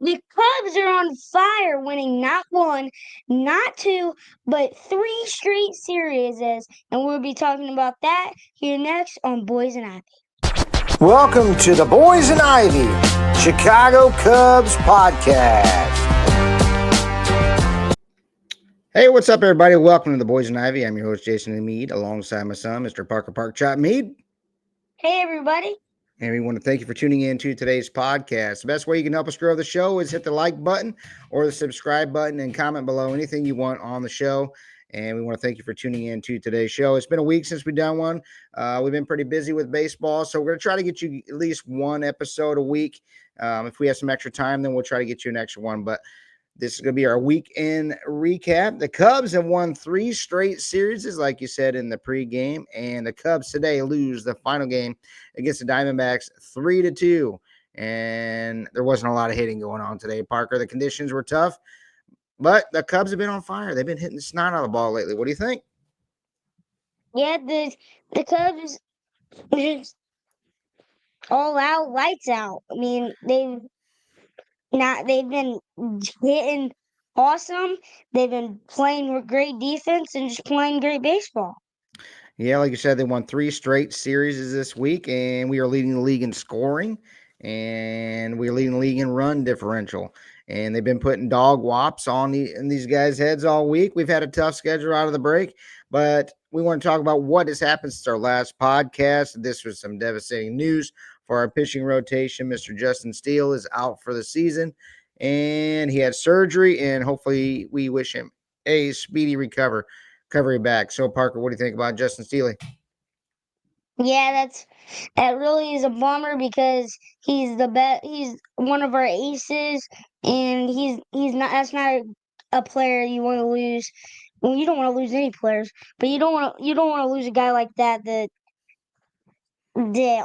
The Cubs are on fire, winning not one, not two, but three straight series. And we'll be talking about that here next on Boys and Ivy. Welcome to the Boys and Ivy Chicago Cubs podcast. Hey, what's up, everybody? Welcome to the Boys and Ivy. I'm your host, Jason Mead, alongside my son, Mr. Parker Park Chop Mead. Hey, everybody. And we want to thank you for tuning in to today's podcast. The best way you can help us grow the show is hit the like button or the subscribe button and comment below anything you want on the show. And we want to thank you for tuning in to today's show. It's been a week since we've done one. We've been pretty busy with baseball, so we're going to try to get you at least one episode a week. If we have some extra time, then we'll try to get you an extra one. But this is going to be our weekend recap. The Cubs have won 3 straight series, like you said in the pregame, and the Cubs today lose the final game against the Diamondbacks 3-2. And there wasn't a lot of hitting going on today, Parker. The conditions were tough, but the Cubs have been on fire. They've been hitting the snot out of the ball lately. What do you think? Yeah, the Cubs just all out, lights out. I mean, they've been hitting awesome. They've been playing with great defense and just playing great baseball. Yeah, like you said, they won 3 straight series this week, and we are leading the league in scoring, and we're leading the league in run differential. And they've been putting dog wops on these guys' heads all week. We've had a tough schedule out of the break, but we want to talk about what has happened since our last podcast. This was some devastating news for our pitching rotation. Mr. Justin Steele is out for the season, and he had surgery, and hopefully we wish him a speedy recovery back. So, Parker, what do you think about Justin Steele? Yeah, that really is a bummer because he's the best. He's one of our aces, and he's not. That's not a player you want to lose. Well, you don't want to lose any players, but you don't want to lose a guy like that. That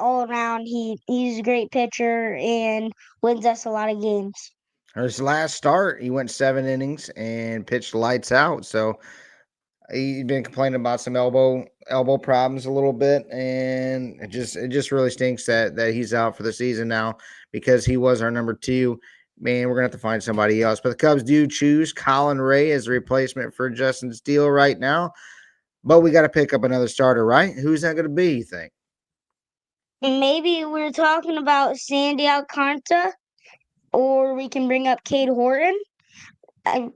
all around he's a great pitcher and wins us a lot of games. His last start, he went 7 innings and pitched lights out. So he's been complaining about some elbow problems a little bit, and it just really stinks that he's out for the season now because he was our number 2. Man, we're gonna have to find somebody else. But the Cubs do choose Colin Ray as a replacement for Justin Steele right now. But we got to pick up another starter, right? Who's that going to be? You think? And maybe we're talking about Sandy Alcantara, or we can bring up Cade Horton. I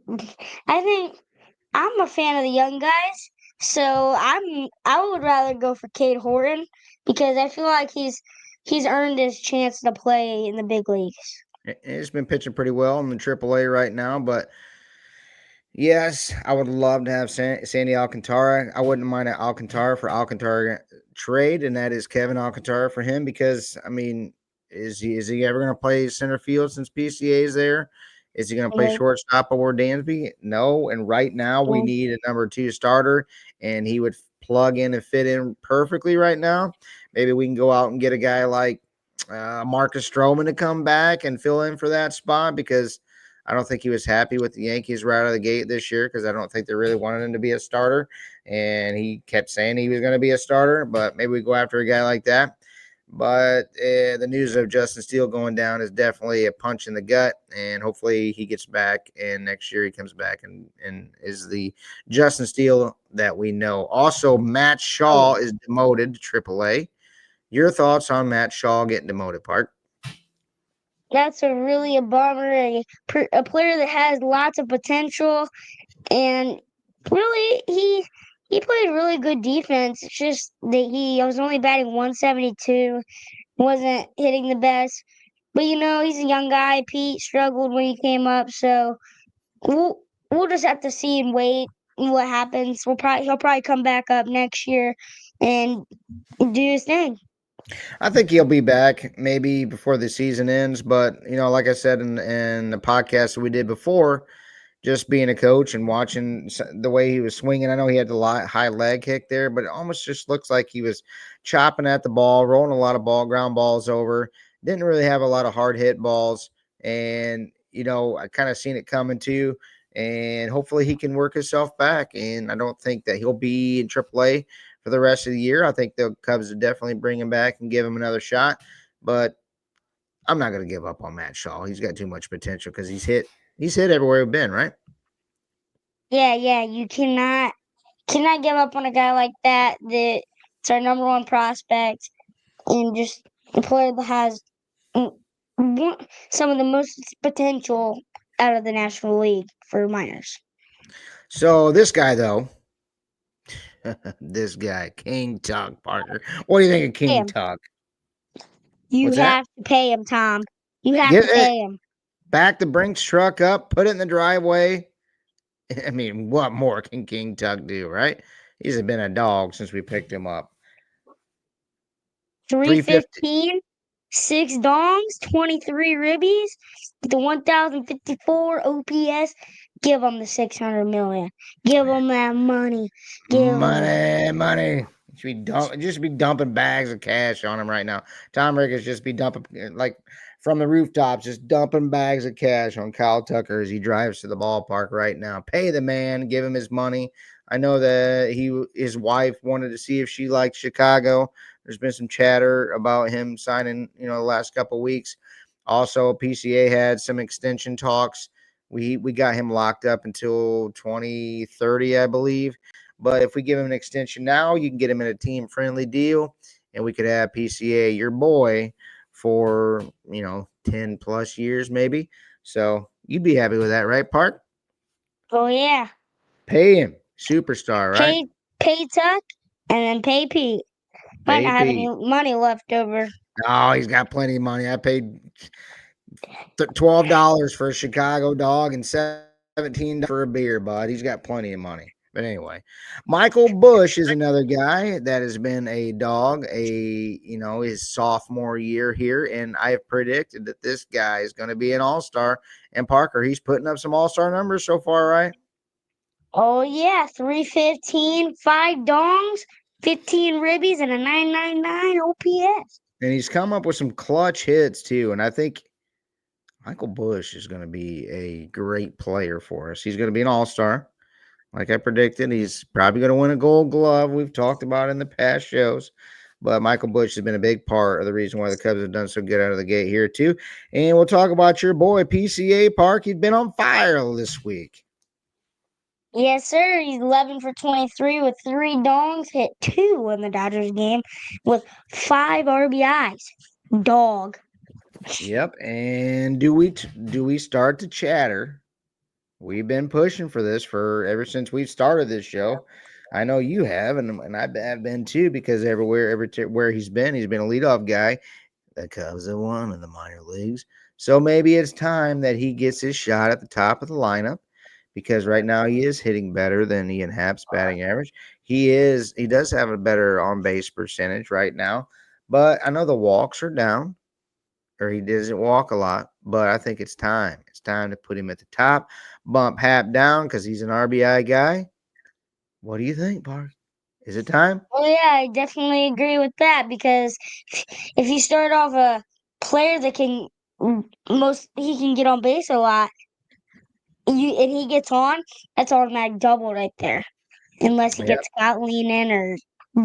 I think I'm a fan of the young guys, so I would rather go for Cade Horton because I feel like he's earned his chance to play in the big leagues. He's been pitching pretty well in the AAA right now, but yes, I would love to have Sandy Alcantara. I wouldn't mind an Alcantara for Alcantara trade, and that is Kevin Alcantara for him because I mean, is he ever going to play center field since PCA is there? Is he going to play No, shortstop over Dansby? No. And right now we no. need a number 2 starter, and he would plug in and fit in perfectly right now. Maybe we can go out and get a guy like Marcus Stroman to come back and fill in for that spot because I don't think he was happy with the Yankees right out of the gate this year because I don't think they really wanted him to be a starter. And he kept saying he was going to be a starter, but maybe we go after a guy like that. But the news of Justin Steele going down is definitely a punch in the gut, and hopefully he gets back, and next year he comes back and is the Justin Steele that we know. Also, Matt Shaw is demoted to AAA. Your thoughts on Matt Shaw getting demoted, Park? That's a bummer. A player that has lots of potential, and really he played really good defense. It's just that he was only batting 172, wasn't hitting the best. But he's a young guy. Pete struggled when he came up, so we'll just have to see and wait what happens. He'll probably come back up next year and do his thing. I think he'll be back maybe before the season ends. But, like I said in the podcast we did before, just being a coach and watching the way he was swinging, I know he had the high leg kick there, but it almost just looks like he was chopping at the ball, rolling a lot of ground balls over. Didn't really have a lot of hard hit balls. And, I kind of seen it coming too. And hopefully he can work himself back. And I don't think that he'll be in AAA for the rest of the year. I think the Cubs will definitely bring him back and give him another shot. But I'm not going to give up on Matt Shaw. He's got too much potential because he's hit everywhere we've been, right? Yeah, you cannot give up on a guy like that. That's our number one prospect and just a player that has mm, some of the most potential out of the National League for minors. So this guy though, this guy King Tug Parker. What do you think of King Him, Tug? you What's that? have to pay him, Tom. You have Get to it pay him. back the Brinks truck up, put it in the driveway. I mean, what more can King Tug do, right? He's been a dog since we picked him up. 350. 315, 6 dongs, 23 ribbies, the 1054 OPS. Give him the 600 million. Give him that money. Give him it. Money. Just be dumping bags of cash on him right now. Tom Ricketts just be dumping like from the rooftops, just dumping bags of cash on Kyle Tucker as he drives to the ballpark right now. Pay the man, give him his money. I know that his wife wanted to see if she liked Chicago. There's been some chatter about him signing, the last couple of weeks. Also, PCA had some extension talks. We got him locked up until 2030, I believe. But if we give him an extension now, you can get him in a team friendly deal, and we could have PCA, your boy, for 10 plus years maybe. So you'd be happy with that, right, Park? Oh, yeah. Pay him, superstar, right? Pay, pay Tuck and then pay Pete. Might Pay not have any Pete. money left over. Oh, he's got plenty of money. I paid $12 for a Chicago dog and $17 for a beer, bud. He's got plenty of money. But anyway, Michael Bush is another guy that has been a dog, his sophomore year here, and I have predicted that this guy is going to be an all-star. And Parker, he's putting up some all-star numbers so far, right? Oh, yeah. 315, 5 dongs, 15 ribbies, and a 999 OPS. And he's come up with some clutch hits too. And I think Michael Bush is going to be a great player for us. He's going to be an all-star. Like I predicted, he's probably going to win a gold glove. We've talked about in the past shows. But Michael Bush has been a big part of the reason why the Cubs have done so good out of the gate here, too. And we'll talk about your boy, PCA Park. He's been on fire this week. Yes, sir. He's 11 for 23 with 3 dongs, hit 2 in the Dodgers game with 5 RBIs. Dog. Yep. And do we start to chatter? We've been pushing for this for ever since we started this show. I know you have, and I have been too, because everywhere he's been a leadoff guy. The Cubs have won in the minor leagues. So maybe it's time that he gets his shot at the top of the lineup, because right now he is hitting better than Ian Happ's batting average. He does have a better on base percentage right now, but I know the walks are down, or he doesn't walk a lot, but I think it's time. It's time to put him at the top, bump Hap down because he's an RBI guy. What do you think, Park? Is it time? Oh, yeah, I definitely agree with that because if you start off a player that he can get on base a lot, and he gets on, that's automatic double right there. Unless he Yep. gets caught leaning or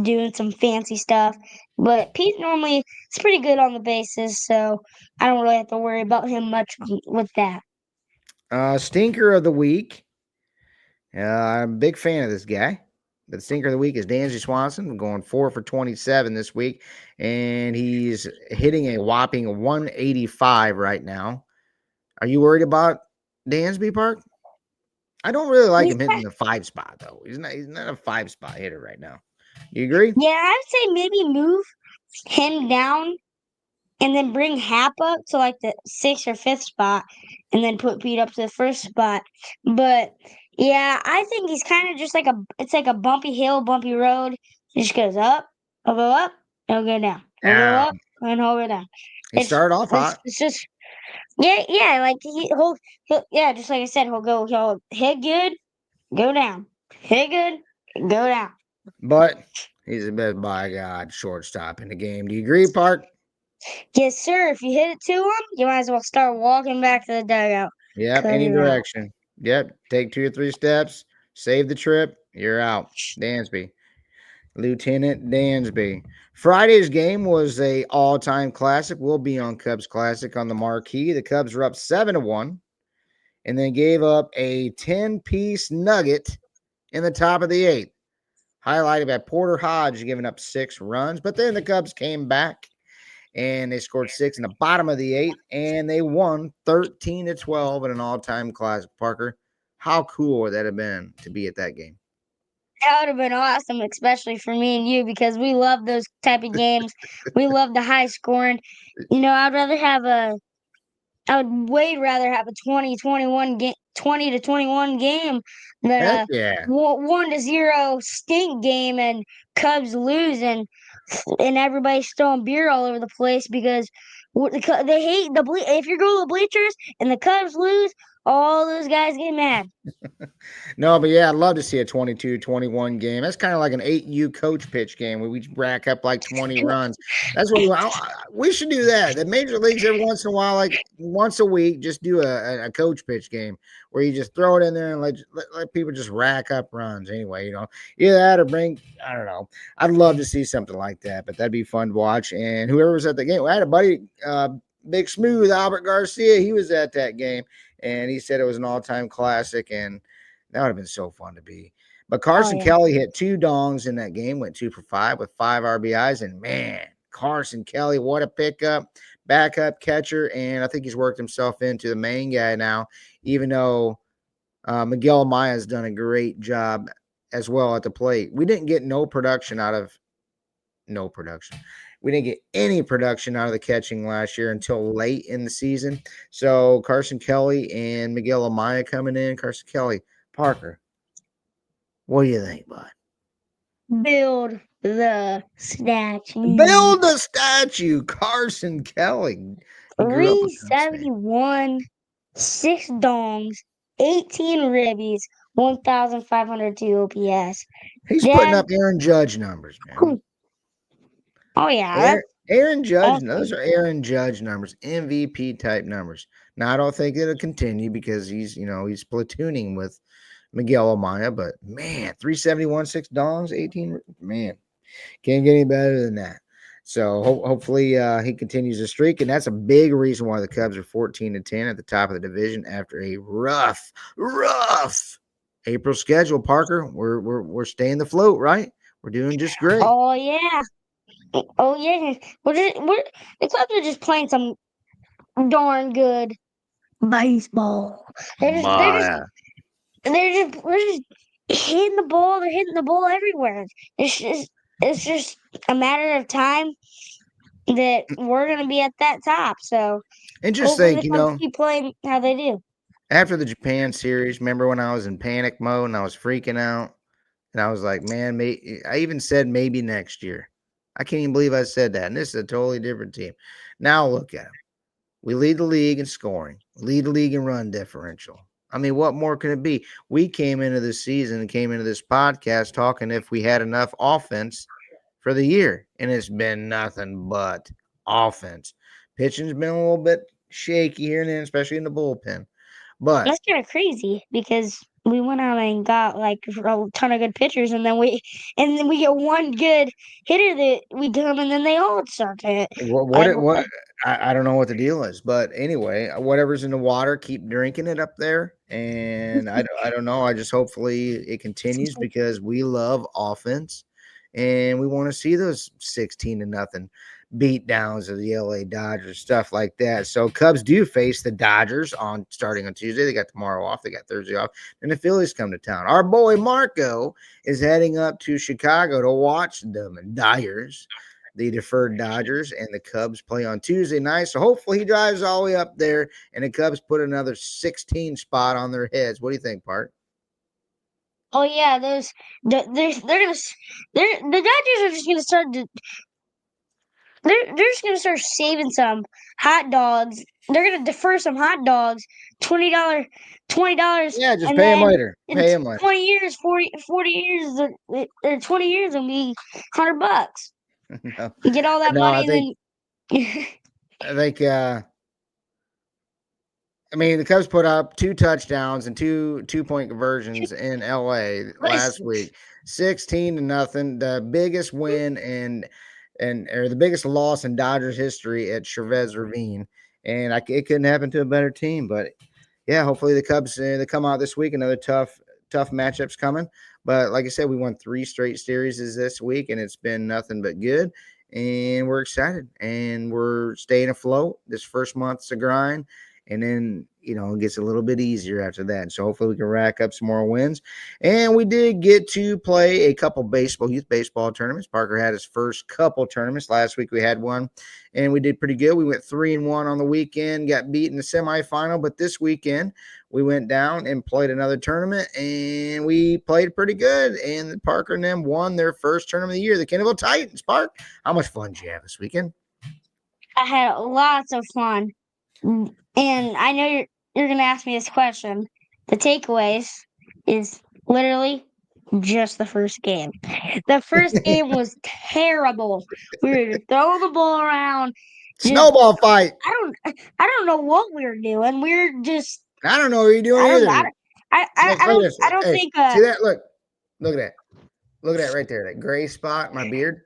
doing some fancy stuff. But Pete normally is pretty good on the bases, so I don't really have to worry about him much with that. Stinker of the week. I'm a big fan of this guy. But the stinker of the week is Dansby Swanson, going 4 for 27 this week, and he's hitting a whopping 185 right now. Are you worried about Dansby, Park? I don't really like He's him hitting not, the 5 spot though. He's not a 5 spot hitter right now. You agree? yeah, I'd say maybe move him down and then bring Hap up to like the sixth or fifth spot, and then put Pete up to the first spot. But yeah, I think he's kind of just like it's like a bumpy hill, bumpy road. He just goes up, he'll go up, he'll go down. He'll go Now up, and he'll go down. he started off hot. It's just yeah, like he'll yeah, just like I said, he'll hit good, go down, hit good, go down. But he's the best by God shortstop in the game. Do you agree, Park? Yes, sir. If you hit it to him, you might as well start walking back to the dugout Yep, because any you're out. direction. Yep, take 2 or 3 steps, save the trip, you're out. Dansby. Lieutenant Dansby. Friday's game was a all-time classic. Will be on Cubs Classic on the marquee. The Cubs were up 7-1 and then gave up a 10-piece nugget in the top of the eighth, highlighted by Porter Hodge giving up 6 runs. But then the Cubs came back and they scored 6 in the bottom of the eighth, and they won 13-12 in an all-time classic. Parker, how cool would that have been to be at that game? That would have been awesome, especially for me and you, because we love those type of games. We love the high scoring. I would way rather have a 20 to 21 game than Heck a yeah. 1-0 stink game and Cubs lose and everybody's throwing beer all over the place because they hate if you go to the bleachers and the Cubs lose, all those guys get mad. No, but yeah, I'd love to see a 22-21 game. That's kind of like an 8U coach pitch game where we rack up like 20 runs. That's what we should do that. The major leagues every once in a while, like once a week, just do a coach pitch game where you just throw it in there and let people just rack up runs. Anyway, either that or I don't know. I'd love to see something like that, but that'd be fun to watch. And whoever was at the game, I had a buddy, Big Smooth, Albert Garcia, he was at that game. And he said it was an all-time classic, and that would have been so fun to be. But Carson Yeah. Kelly hit 2 dongs in that game, went 2 for 5 with 5 RBIs. And man, Carson Kelly, what a pickup, backup catcher. And I think he's worked himself into the main guy now, even though Miguel Amaya has done a great job as well at the plate. We didn't get no production. We didn't get any production out of the catching last year until late in the season. So Carson Kelly and Miguel Amaya coming in. Carson Kelly, Parker, what do you think, bud? Build the statue. Build a statue, Carson Kelly. He grew up a Cubs fan. 371, 6 dongs, 18 ribbies, 1,502 OPS. He's putting Dad, up Aaron Judge numbers, man. oh yeah, Aaron Judge, that's those awesome. are Aaron Judge numbers, MVP type numbers. Now I don't think it'll continue because he's platooning with Miguel Amaya, but man, 371, 6 dongs, 18, man, can't get any better than that. So hopefully he continues the streak, and that's a big reason why the Cubs are 14-10 at the top of the division after a rough April schedule. Parker, we're staying the float, right? We're doing just great. Oh yeah, oh yeah. The Cubs are just playing some darn good baseball. They're just they're just But we're just hitting the ball. They're hitting the ball everywhere. It's just a matter of time that we're gonna be at that top. So and just hopefully think, the Cubs keep playing how they do. after the Japan series, remember when I was in panic mode and I was freaking out? And I was like, man, I even said maybe next year. I can't even believe I said that. And this is a totally different team. Now look at them. We lead the league in scoring, lead the league in run differential. I mean, what more can it be? We came into this season and came into this podcast talking if we had enough offense for the year, and it's been nothing but offense. Pitching's been a little bit shaky here and then, especially in the bullpen. But That's kind of crazy because we went out and got like a ton of good pitchers, and then we get one good hitter that we come, and then they all start to hit. what I don't know what the deal is, but anyway, whatever's in the water, keep drinking it up there. And I don't know. I just hopefully it continues because we love offense, and we want to see those 16-0 beat downs of the LA Dodgers, stuff like that. So Cubs do face the Dodgers starting on Tuesday. They got tomorrow off, they got Thursday off, and the Phillies come to town. Our boy Marco is heading up to Chicago to watch them and Dyers, the deferred Dodgers, and the Cubs play on Tuesday night. So hopefully he drives all the way up there and the Cubs put another 16 spot on their heads. What do you think, Part? Oh yeah, the Dodgers are just gonna they're just gonna start saving some hot dogs. They're gonna defer some hot dogs, $20, $20, Yeah, just and pay him then later. in Pay him later. 20 years, 40 years, or 20 years, it'll be $100. No, You get all that no, money, and then I think I mean, the Cubs put up 2 touchdowns and 2-point conversions in LA last week, 16-0, the biggest win or the biggest loss in Dodgers history at Chavez Ravine, and it couldn't happen to a better team. But yeah, hopefully the Cubs they come out this week. Another tough matchups coming. But like I said, we won 3 straight series this week, and it's been nothing but good. And we're excited, and we're staying afloat. This first month's a grind, and then it gets a little bit easier after that. So hopefully we can rack up some more wins. And we did get to play a couple youth baseball tournaments. Parker had his first couple tournaments. Last week we had one, and we did pretty good. We went 3-1 on the weekend, got beat in the semifinal, but this weekend we went down and played another tournament, and we played pretty good. And Parker and them won their first tournament of the year, the Kennevill Titans. Park, how much fun did you have this weekend? I had lots of fun. And I know you're going to ask me this question. The takeaways is literally just the first game. The first game was terrible. We were throwing the ball around. Snowball fight. I don't know what we were doing. We were just. I don't know what you're doing either. I don't think. See that? Look at that. Look at that right there. That gray spot in my beard.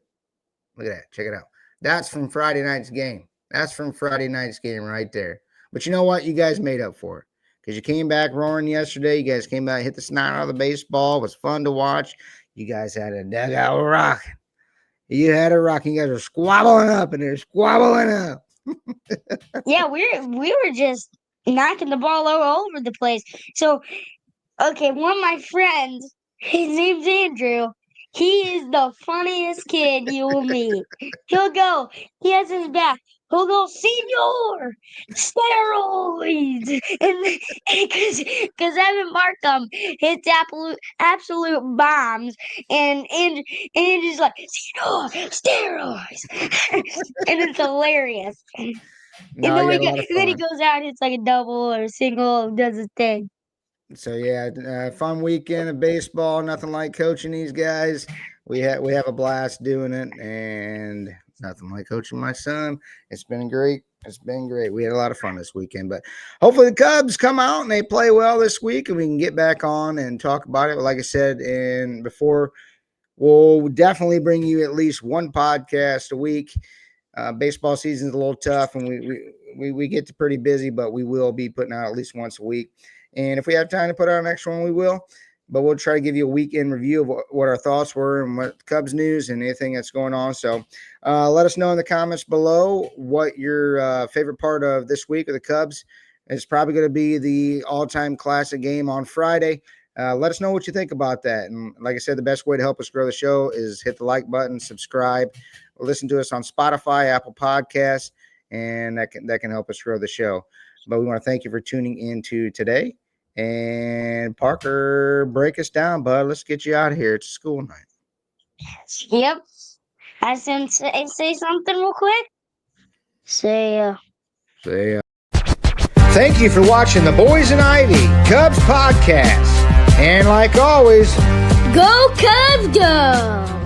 Look at that. Check it out. That's from Friday night's game. That's from Friday night's game right there. But you know what? You guys made up for it because you came back roaring yesterday. You guys came back, hit the snot out of the baseball. It was fun to watch. You guys had a dugout rocking. You had a rocking. You guys were squabbling up, and they're squabbling up. Yeah, we were just knocking the ball all over the place. So, okay, one of my friends, his name's Andrew. He is the funniest kid you will meet. He has his back. He'll go, Senior, steroids, and because Evan Markham hits absolute bombs, and Andrew's like, Senior, steroids, and it's hilarious. No, And then he goes out, hits like a double or a single, and does his thing. So yeah, fun weekend of baseball. Nothing like coaching these guys. We have a blast doing it, and nothing like coaching my son. It's been great. We had a lot of fun this weekend, but hopefully the Cubs come out and they play well this week, and we can get back on and talk about it. But like I said, and before, we'll definitely bring you at least one podcast a week. Baseball season's a little tough, and we get to pretty busy, but we will be putting out at least once a week. And if we have time to put out an extra one, we will. But we'll try to give you a weekend review of what our thoughts were and what Cubs news and anything that's going on. So let us know in the comments below what your favorite part of this week of the Cubs is. Probably going to be the all-time classic game on Friday. Let us know what you think about that. And like I said, the best way to help us grow the show is hit the like button, subscribe, listen to us on Spotify, Apple Podcasts, and that can help us grow the show. But we want to thank you for tuning in to today. And Parker, break us down, bud. Let's get you out of here. It's school night. Yep. I can say something real quick. Thank you for watching the Boys and Ivy Cubs podcast. And like always, go Cubs, go!